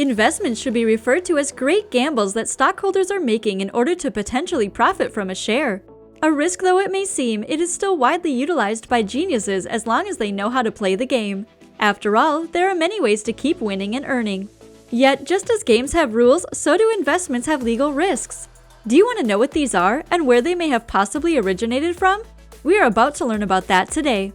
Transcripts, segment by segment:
Investments should be referred to as great gambles that stockholders are making in order to potentially profit from a share. A risk though it may seem, it is still widely utilized by geniuses as long as they know how to play the game. After all, there are many ways to keep winning and earning. Yet, just as games have rules, so do investments have legal risks. Do you want to know what these are and where they may have possibly originated from? We are about to learn about that today.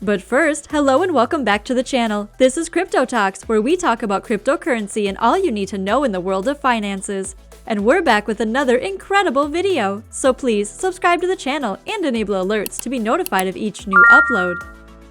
But first, hello and welcome back to the channel. This is Crypto Talks, where we talk about cryptocurrency and all you need to know in the world of finances. And we're back with another incredible video, so please subscribe to the channel and enable alerts to be notified of each new upload.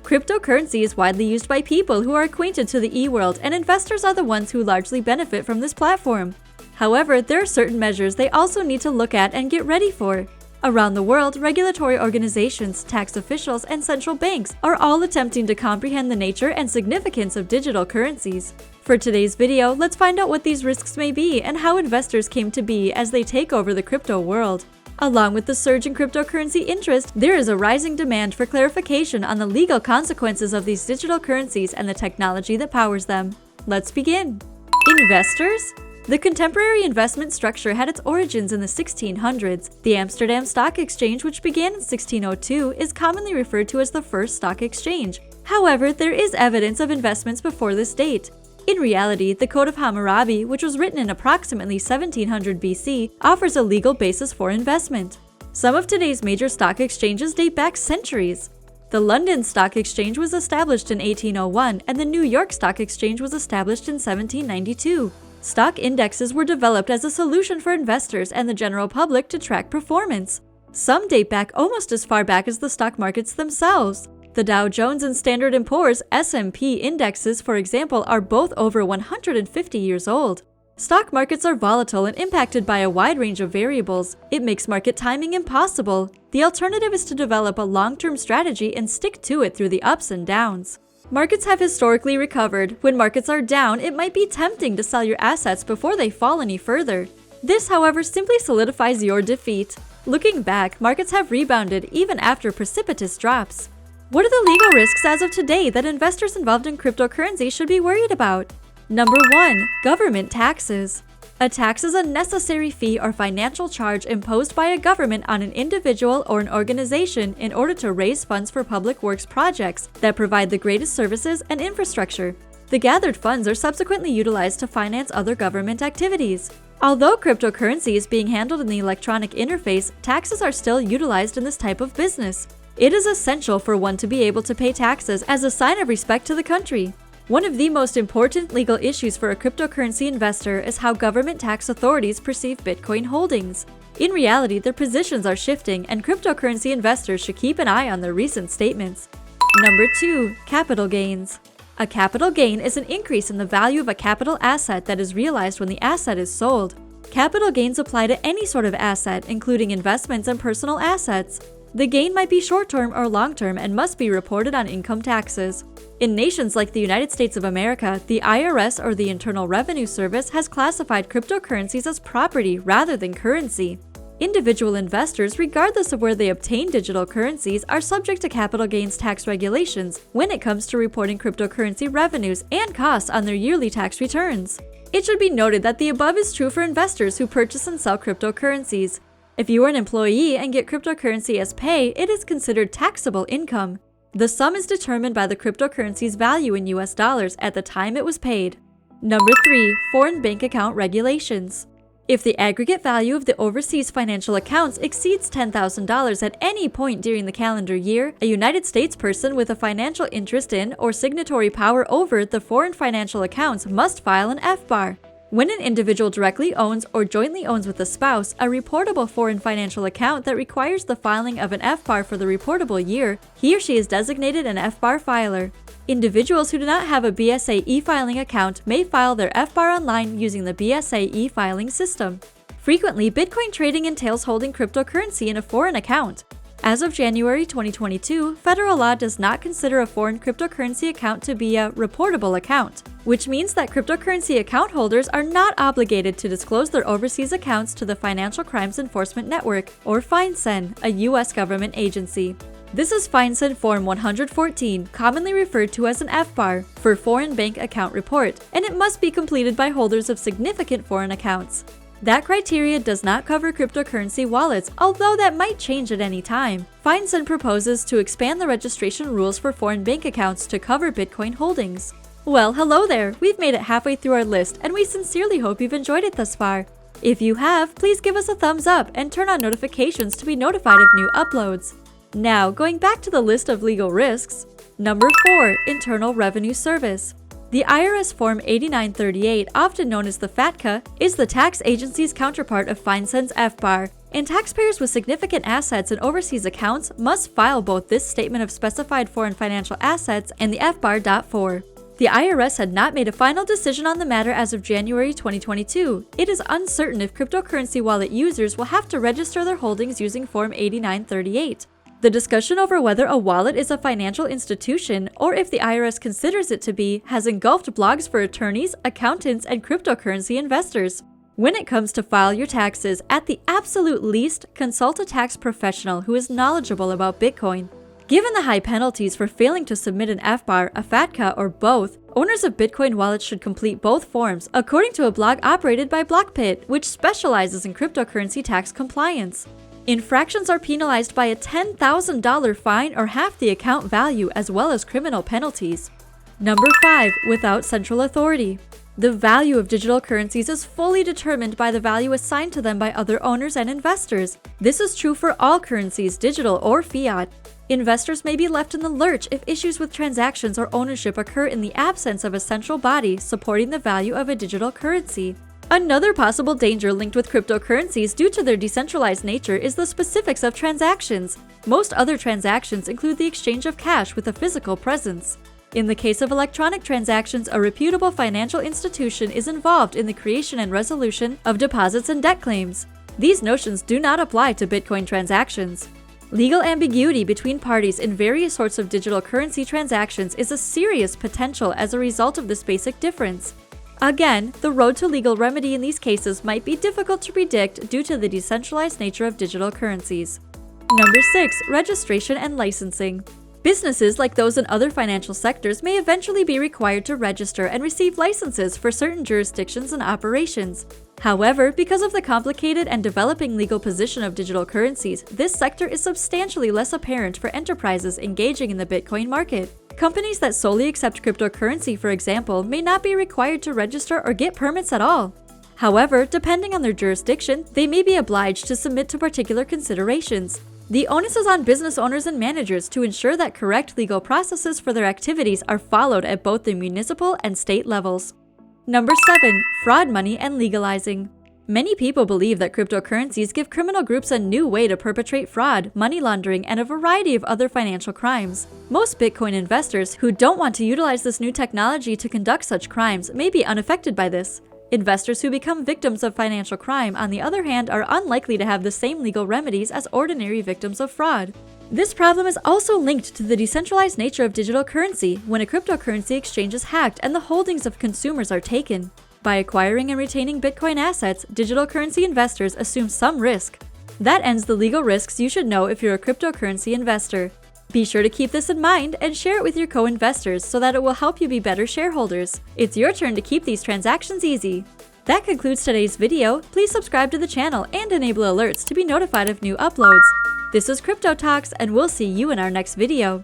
Cryptocurrency is widely used by people who are acquainted to the e-world, and investors are the ones who largely benefit from this platform. However, there are certain measures they also need to look at and get ready for. Around the world, regulatory organizations, tax officials, and central banks are all attempting to comprehend the nature and significance of digital currencies. For today's video, let's find out what these risks may be and how investors came to be as they take over the crypto world. Along with the surge in cryptocurrency interest, there is a rising demand for clarification on the legal consequences of these digital currencies and the technology that powers them. Let's begin. Investors? The contemporary investment structure had its origins in the 1600s. The Amsterdam Stock Exchange, which began in 1602, is commonly referred to as the first stock exchange. However, there is evidence of investments before this date. In reality, the Code of Hammurabi, which was written in approximately 1700 BC, offers a legal basis for investment. Some of today's major stock exchanges date back centuries. The London Stock Exchange was established in 1801, and the New York Stock Exchange was established in 1792. Stock indexes were developed as a solution for investors and the general public to track performance. Some date back almost as far back as the stock markets themselves. The Dow Jones and Standard & Poor's (S&P) indexes, for example, are both over 150 years old. Stock markets are volatile and impacted by a wide range of variables. It makes market timing impossible. The alternative is to develop a long-term strategy and stick to it through the ups and downs. Markets have historically recovered. When markets are down, it might be tempting to sell your assets before they fall any further. This, however, simply solidifies your defeat. Looking back, markets have rebounded even after precipitous drops. What are the legal risks as of today that investors involved in cryptocurrency should be worried about? Number 1. Government taxes. A tax is a necessary fee or financial charge imposed by a government on an individual or an organization in order to raise funds for public works projects that provide the greatest services and infrastructure. The gathered funds are subsequently utilized to finance other government activities. Although cryptocurrency is being handled in the electronic interface, taxes are still utilized in this type of business. It is essential for one to be able to pay taxes as a sign of respect to the country. One of the most important legal issues for a cryptocurrency investor is how government tax authorities perceive Bitcoin holdings. In reality, their positions are shifting, and cryptocurrency investors should keep an eye on their recent statements. Number 2. Capital gains. A capital gain is an increase in the value of a capital asset that is realized when the asset is sold. Capital gains apply to any sort of asset, including investments and personal assets. The gain might be short-term or long-term and must be reported on income taxes. In nations like the United States of America, the IRS or the Internal Revenue Service has classified cryptocurrencies as property rather than currency. Individual investors, regardless of where they obtain digital currencies, are subject to capital gains tax regulations when it comes to reporting cryptocurrency revenues and costs on their yearly tax returns. It should be noted that the above is true for investors who purchase and sell cryptocurrencies. If you are an employee and get cryptocurrency as pay, it is considered taxable income. The sum is determined by the cryptocurrency's value in US dollars at the time it was paid. Number 3. Foreign bank account regulations. If the aggregate value of the overseas financial accounts exceeds $10,000 at any point during the calendar year, a United States person with a financial interest in or signatory power over the foreign financial accounts must file an FBAR. When an individual directly owns or jointly owns with a spouse a reportable foreign financial account that requires the filing of an FBAR for the reportable year, he or she is designated an FBAR filer. Individuals who do not have a BSA e-filing account may file their FBAR online using the BSA e-filing system. Frequently, Bitcoin trading entails holding cryptocurrency in a foreign account. As of January 2022, federal law does not consider a foreign cryptocurrency account to be a reportable account, which means that cryptocurrency account holders are not obligated to disclose their overseas accounts to the Financial Crimes Enforcement Network, or FinCEN, a U.S. government agency. This is FinCEN Form 114, commonly referred to as an FBAR, for Foreign Bank Account Report, and it must be completed by holders of significant foreign accounts. That criteria does not cover cryptocurrency wallets, although that might change at any time. FinCEN proposes to expand the registration rules for foreign bank accounts to cover Bitcoin holdings. Well, hello there! We've made it halfway through our list, and we sincerely hope you've enjoyed it thus far. If you have, please give us a thumbs up and turn on notifications to be notified of new uploads. Now, going back to the list of legal risks. Number 4. Internal Revenue Service. The IRS Form 8938, often known as the FATCA, is the tax agency's counterpart of FinCEN's FBAR, and taxpayers with significant assets in overseas accounts must file both this Statement of Specified Foreign Financial Assets and the FBAR.4. The IRS had not made a final decision on the matter as of January 2022. It is uncertain if cryptocurrency wallet users will have to register their holdings using Form 8938. The discussion over whether a wallet is a financial institution, or if the IRS considers it to be, has engulfed blogs for attorneys, accountants, and cryptocurrency investors. When it comes to file your taxes, at the absolute least, consult a tax professional who is knowledgeable about Bitcoin. Given the high penalties for failing to submit an FBAR, a FATCA, or both, owners of Bitcoin wallets should complete both forms, according to a blog operated by BlockPit, which specializes in cryptocurrency tax compliance. Infractions are penalized by a $10,000 fine or half the account value, as well as criminal penalties. Number 5. Without central authority. The value of digital currencies is fully determined by the value assigned to them by other owners and investors. This is true for all currencies, digital or fiat. Investors may be left in the lurch if issues with transactions or ownership occur in the absence of a central body supporting the value of a digital currency. Another possible danger linked with cryptocurrencies due to their decentralized nature is the specifics of transactions. Most other transactions include the exchange of cash with a physical presence. In the case of electronic transactions, a reputable financial institution is involved in the creation and resolution of deposits and debt claims. These notions do not apply to Bitcoin transactions. Legal ambiguity between parties in various sorts of digital currency transactions is a serious potential as a result of this basic difference. Again, the road to legal remedy in these cases might be difficult to predict due to the decentralized nature of digital currencies. Number 6. Registration and licensing. Businesses like those in other financial sectors may eventually be required to register and receive licenses for certain jurisdictions and operations. However, because of the complicated and developing legal position of digital currencies, this sector is substantially less apparent for enterprises engaging in the Bitcoin market. Companies that solely accept cryptocurrency, for example, may not be required to register or get permits at all. However, depending on their jurisdiction, they may be obliged to submit to particular considerations. The onus is on business owners and managers to ensure that correct legal processes for their activities are followed at both the municipal and state levels. Number 7. Fraud money and legalizing. Many people believe that cryptocurrencies give criminal groups a new way to perpetrate fraud, money laundering, and a variety of other financial crimes. Most Bitcoin investors who don't want to utilize this new technology to conduct such crimes may be unaffected by this. Investors who become victims of financial crime, on the other hand, are unlikely to have the same legal remedies as ordinary victims of fraud. This problem is also linked to the decentralized nature of digital currency when a cryptocurrency exchange is hacked and the holdings of consumers are taken. By acquiring and retaining Bitcoin assets, digital currency investors assume some risk. That ends the legal risks you should know if you're a cryptocurrency investor. Be sure to keep this in mind and share it with your co-investors so that it will help you be better shareholders. It's your turn to keep these transactions easy. That concludes today's video. Please subscribe to the channel and enable alerts to be notified of new uploads. This is Crypto Talks, and we'll see you in our next video.